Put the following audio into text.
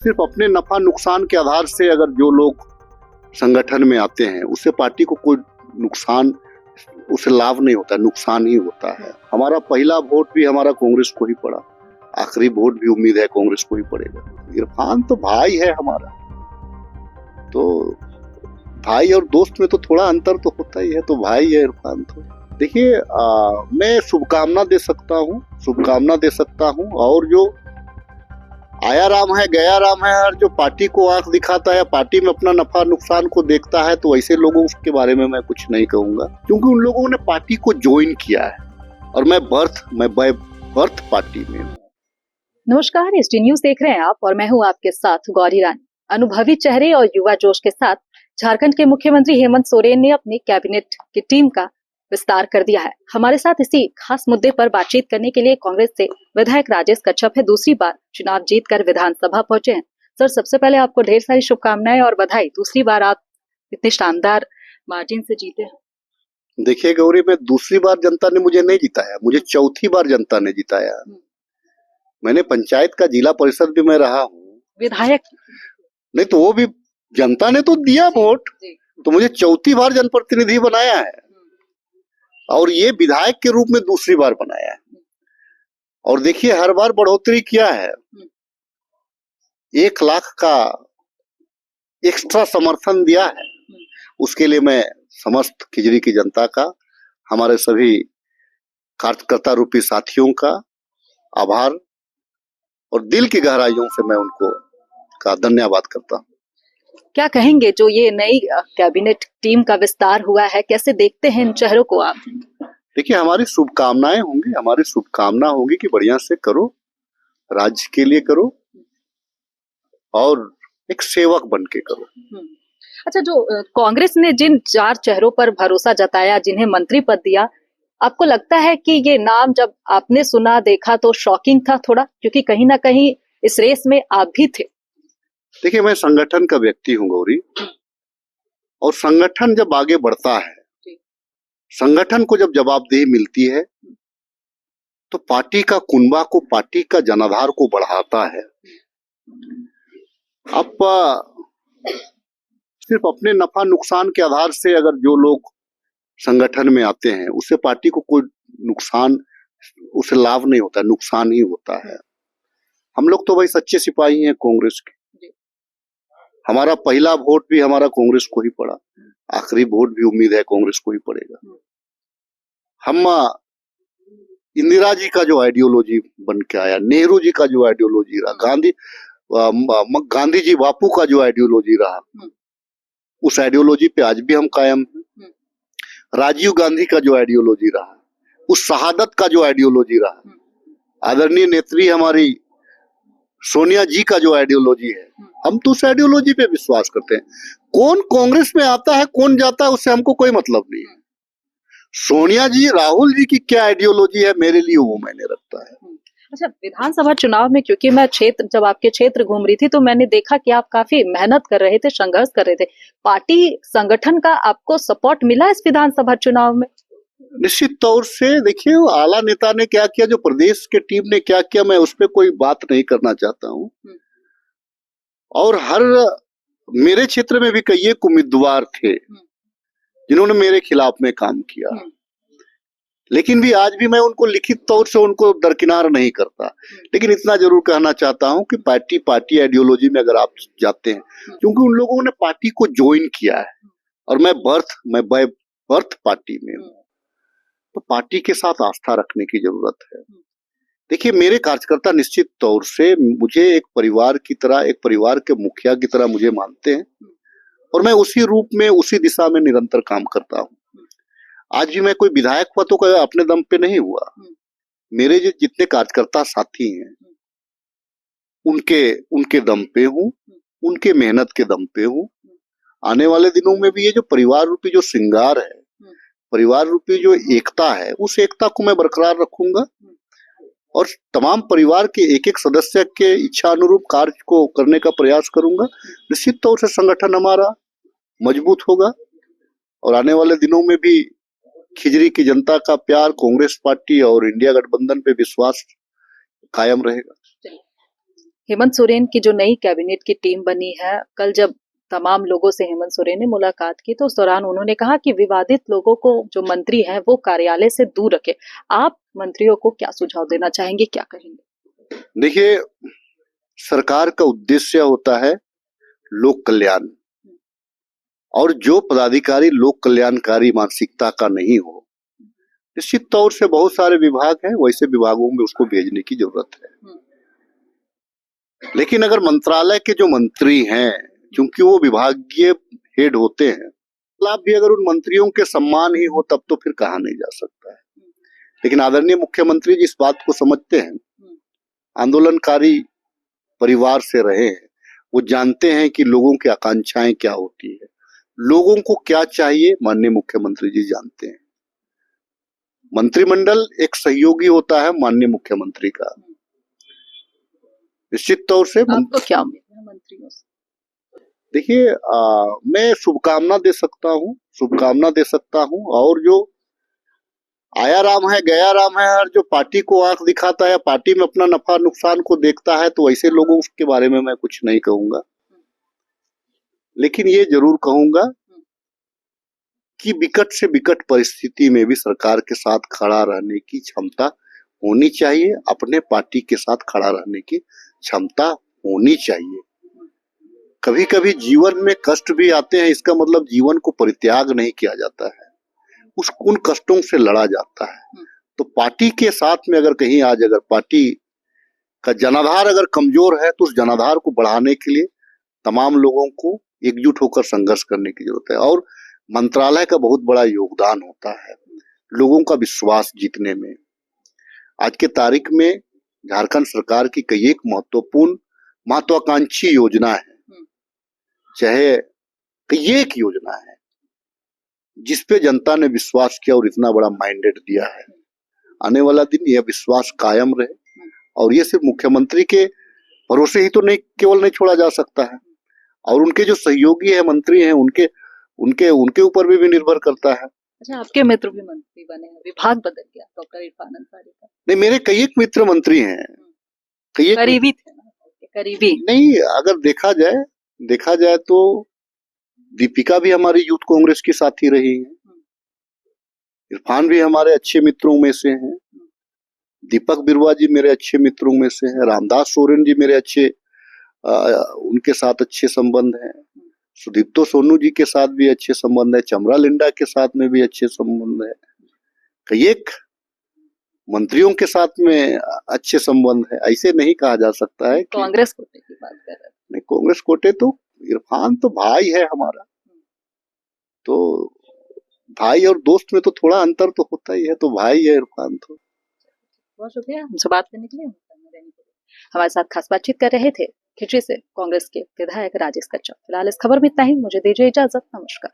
सिर्फ अपने नफा नुकसान के आधार से अगर जो लोग संगठन में आते हैं उससे पार्टी को कोई नुकसान, उससे लाभ नहीं होता, नुकसान ही होता है। हमारा पहला वोट भी हमारा कांग्रेस को ही पड़ा, आखिरी वोट भी उम्मीद है कांग्रेस को ही पड़ेगा। इरफान तो भाई है हमारा, तो भाई और दोस्त में तो थोड़ा अंतर तो होता ही है, तो भाई है इरफान। तो देखिए, मैं शुभकामना दे सकता हूँ और जो आया राम है गया राम है, और जो पार्टी को आंख दिखाता है, पार्टी में अपना नफा नुकसान को देखता है, तो ऐसे लोगों के बारे में मैं कुछ नहीं कहूंगा, क्योंकि उन लोगों ने पार्टी को ज्वाइन किया है और मैं बाय बर्थ पार्टी में हूँ। नमस्कार, एसटी न्यूज देख रहे हैं आप और मैं हूँ आपके साथ गौरी रानी। अनुभवी चेहरे और युवा जोश के साथ झारखंड के मुख्यमंत्री हेमंत सोरेन ने अपनी कैबिनेट की टीम का विस्तार कर दिया है। हमारे साथ इसी खास मुद्दे पर बातचीत करने के लिए कांग्रेस से विधायक राजेश कच्छप है, दूसरी बार चुनाव जीतकर विधानसभा पहुंचे हैं। सर, सबसे पहले आपको ढेर सारी शुभकामनाएं और बधाई। दूसरी बार आप इतने शानदार मार्जिन से जीते हैं। देखिए गौरी, मैं दूसरी बार जनता ने मुझे नहीं जिताया, मुझे चौथी बार जनता ने जिताया। मैंने पंचायत का जिला परिषद भी मैं रहा हूँ, विधायक नहीं तो वो भी जनता ने तो दिया वोट, तो मुझे चौथी बार जनप्रतिनिधि बनाया है और ये विधायक के रूप में दूसरी बार बनाया है। और देखिए, हर बार बढ़ोतरी किया है, 1 लाख का एक्स्ट्रा समर्थन दिया है। उसके लिए मैं समस्त खिजरी की जनता का, हमारे सभी कार्यकर्ता रूपी साथियों का आभार और दिल की गहराइयों से मैं उनको का धन्यवाद करता हूँ। क्या कहेंगे, जो ये नई कैबिनेट टीम का विस्तार हुआ है, कैसे देखते हैं इन चेहरों को आप? देखिए, हमारी शुभकामनाएं होंगी, हमारी शुभकामना होगी कि बढ़िया से करो, राज्य के लिए करो और एक सेवक बन के करो। अच्छा, जो कांग्रेस ने जिन 4 चेहरों पर भरोसा जताया, जिन्हें मंत्री पद दिया, आपको लगता है कि ये नाम जब आपने सुना देखा तो शॉकिंग था थोड़ा, क्योंकि कहीं ना कहीं इस रेस में आप भी थे? देखिए, मैं संगठन का व्यक्ति हूँ गौरी, और संगठन जब आगे बढ़ता है, संगठन को जब जवाबदेही मिलती है, तो पार्टी का कुनबा को, पार्टी का जनाधार को बढ़ाता है। अब सिर्फ अपने नफा नुकसान के आधार से अगर जो लोग संगठन में आते हैं उससे पार्टी को कोई नुकसान, उससे लाभ नहीं होता, नुकसान ही होता है। हम लोग तो भाई सच्चे सिपाही हैं कांग्रेस के। हमारा पहला वोट भी हमारा कांग्रेस को ही पड़ा, आखिरी वोट भी उम्मीद है कांग्रेस को ही पड़ेगा। हम इंदिरा जी का जो आइडियोलॉजी बन के आया, नेहरू जी का जो आइडियोलॉजी रहा, गांधी जी बापू का जो आइडियोलॉजी रहा, उस आइडियोलॉजी पे आज भी हम कायम हैं। राजीव गांधी का जो आइडियोलॉजी रहा, उस शहादत का जो आइडियोलॉजी रहा, आदरणीय नेत्री हमारी सोनिया जी का जो आइडियोलॉजी है, हम तो उस आइडियोलॉजी पे विश्वास करते हैं। कौन कांग्रेस में आता है कौन जाता है उससे हमको कोई मतलब नहीं है। सोनिया जी, राहुल जी की क्या आइडियोलॉजी है मेरे लिए वो मैंने रखता है। अच्छा, विधानसभा चुनाव में, क्योंकि मैं जब आपके क्षेत्र घूम रही थी तो मैंने देखा कि आप काफी मेहनत कर रहे थे, संघर्ष कर रहे थे। पार्टी संगठन का आपको सपोर्ट मिला इस विधानसभा चुनाव में? निश्चित तौर से। देखिए, आला नेता ने क्या किया, जो प्रदेश के टीम ने क्या किया, मैं उस पर कोई बात नहीं करना चाहता हूँ। और मेरे क्षेत्र में भी कई एक उम्मीदवार थे जिन्होंने मेरे खिलाफ में काम किया, लेकिन भी आज भी मैं उनको लिखित तौर से उनको दरकिनार नहीं करता। लेकिन इतना जरूर कहना चाहता हूं कि पार्टी आइडियोलॉजी में अगर आप जाते हैं, क्योंकि उन लोगों ने पार्टी को ज्वाइन किया है और मैं बाय बर्थ पार्टी में हूँ, तो पार्टी के साथ आस्था रखने की जरूरत है। देखिए, मेरे कार्यकर्ता निश्चित तौर से मुझे एक परिवार की तरह, एक परिवार के मुखिया की तरह मुझे मानते हैं और मैं उसी रूप में, उसी दिशा में निरंतर काम करता हूँ। आज भी मैं कोई विधायक पद तो अपने दम पे नहीं हुआ। मेरे जो जितने कार्यकर्ता साथी हैं उनके दम पे हूँ, उनके मेहनत के दम पे हूँ। आने वाले दिनों में भी ये जो परिवार रूपी जो श्रृंगार है, परिवार रूपी जो एकता है, उस एकता को मैं बरकरार रखूंगा और तमाम परिवार के एक एक सदस्य के इच्छा अनुरूप कार्य को करने का प्रयास करूंगा। निश्चित तौर से संगठन हमारा मजबूत होगा और आने वाले दिनों में भी खिजरी की जनता का प्यार, कांग्रेस पार्टी और इंडिया गठबंधन पे विश्वास कायम रहेगा। हेमंत सोरेन की जो नई कैबिनेट की टीम बनी है, कल जब तमाम लोगों से हेमंत सोरेन ने मुलाकात की तो उस दौरान उन्होंने कहा कि विवादित लोगों को जो मंत्री हैं वो कार्यालय से दूर रखे। आप मंत्रियों को क्या सुझाव देना चाहेंगे, क्या कहेंगे? देखिए, सरकार का उद्देश्य होता है लोक कल्याण, और जो पदाधिकारी लोक कल्याणकारी मानसिकता का नहीं हो, निश्चित तौर से बहुत सारे विभाग हैं, वैसे विभागों में उसको भेजने की जरूरत है। लेकिन अगर मंत्रालय के जो मंत्री हैं, क्योंकि वो विभागीय हेड होते हैं, लाभ भी अगर उन मंत्रियों के सम्मान ही हो तब तो फिर कहा नहीं जा सकता है। लेकिन आदरणीय मुख्यमंत्री जी इस बात को समझते हैं, आंदोलनकारी परिवार से रहे हैं, वो जानते हैं कि लोगों की आकांक्षाएं क्या होती है, लोगों को क्या चाहिए, माननीय मुख्यमंत्री जी जानते हैं। मंत्रिमंडल एक सहयोगी होता है माननीय मुख्यमंत्री का। निश्चित तौर से आपको क्या उम्मीद है मंत्रियों से? देखिए, मैं शुभकामना दे सकता हूं, और जो आया राम है गया राम है, और जो पार्टी को आंख दिखाता है, पार्टी में अपना नफा नुकसान को देखता है, तो ऐसे लोगों के बारे में मैं कुछ नहीं कहूंगा। लेकिन ये जरूर कहूंगा कि विकट से विकट परिस्थिति में भी सरकार के साथ खड़ा रहने की क्षमता होनी चाहिए, अपने पार्टी के साथ खड़ा रहने की क्षमता होनी चाहिए। कभी कभी जीवन में कष्ट भी आते हैं, इसका मतलब जीवन को परित्याग नहीं किया जाता है, उन कष्टों से लड़ा जाता है। तो पार्टी के साथ में अगर कहीं आज अगर पार्टी का जनाधार अगर कमजोर है, तो उस जनाधार को बढ़ाने के लिए तमाम लोगों को एकजुट होकर संघर्ष करने की जरूरत है। और मंत्रालय का बहुत बड़ा योगदान होता है लोगों का विश्वास जीतने में। आज के तारीख में झारखंड सरकार की कई एक महत्वपूर्ण महत्वाकांक्षी योजना है, चाहे कई एक योजना है जिसपे जनता ने विश्वास किया और इतना बड़ा माइंडेड दिया है। आने वाला दिन यह विश्वास कायम रहे, और ये सिर्फ मुख्यमंत्री के भरोसे ही तो नहीं केवल नहीं छोड़ा जा सकता है, और उनके जो सहयोगी है मंत्री हैं उनके उनके उनके ऊपर भी निर्भर करता है। अच्छा, आपके मित्र भी मंत्री बने हैं, विभाग बदल गया डॉक्टर इरफान अंसारी का। नहीं, मेरे कई एक मित्र मंत्री हैं, कई एक करीबी थे ना, करीबी नहीं। अगर देखा जाए तो दीपिका भी हमारी यूथ कांग्रेस की साथी रही है, इरफान भी हमारे अच्छे मित्रों में से हैं, दीपक बिरवा जी मेरे अच्छे मित्रों में से हैं, रामदास सोरेन जी मेरे अच्छे उनके साथ अच्छे संबंध हैं, सुदीप्तो सोनू जी के साथ भी अच्छे संबंध है, चमरा लिंडा के साथ में भी अच्छे संबंध है, कई एक मंत्रियों के साथ में अच्छे संबंध है। ऐसे नहीं कहा जा सकता है कि कांग्रेस कोटे की बात कर रहे हैं। नहीं, कांग्रेस कोटे तो इरफान तो भाई है हमारा, तो भाई और दोस्त में तो थोड़ा अंतर तो होता ही है, तो भाई है इरफान तो। बहुत शुक्रिया हमसे बात करने के लिए। हमारे साथ खास बातचीत कर रहे थे खिचड़ी से कांग्रेस के विधायक राजेश कच्चा। फिलहाल इस खबर में इतना ही, मुझे दीजिए इजाजत, नमस्कार।